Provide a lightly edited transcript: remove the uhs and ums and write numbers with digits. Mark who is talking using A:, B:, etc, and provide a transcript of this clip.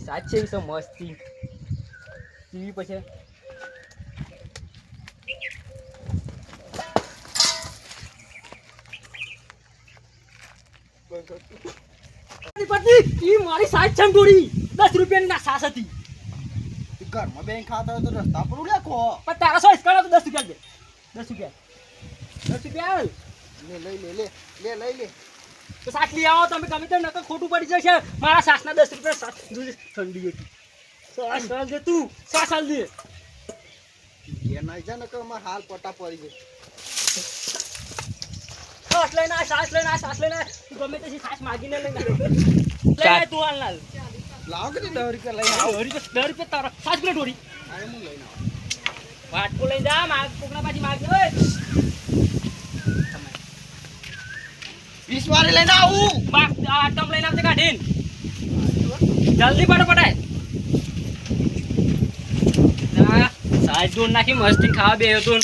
A: એ સાચ છે એ મસ્તી ટીવી પછી મારી સાચ છે થોડી 10 રૂપિયાની ના સાસ હતી
B: ઘરમાં બેન ખાતા હોય તો રસ્તા પર ઉડ્યા કો
A: પણ તારા સોઈસ કરો તો 10 રૂપિયા દે 10 રૂપિયા
B: લઈ લે
A: તો સાચ લઈ આવો તમે ગમે તેમ નકર ખોટું પડી જશે મારા સાસના 10 રૂપિયા સાસ ઠંડી હતી સાસ દે તું સાસ આલ દે
B: એ નહીં છે ને કે અમાર હાલ પટા પડી ગઈ
A: સાસ લઈને તું ગમે તે સાસ માગીને લઈને લઈને તું હાલ ના
B: લાવ કે 10 રૂપિયા લઈને આવ
A: 10 રૂપિયા તારા સાસ પ્લેટ ઓરી
B: આય હું લઈને આવ
A: વાટકો લઈને જા માગ કોકના પાછી માગ ઓય
B: 20 વારે લઈને આવું
A: માગ આટમ લઈને આવજે કાઢીન જલ્દી પટાય સાસ દોન નાખી મસ્તી ખાવા બેહ્યો તું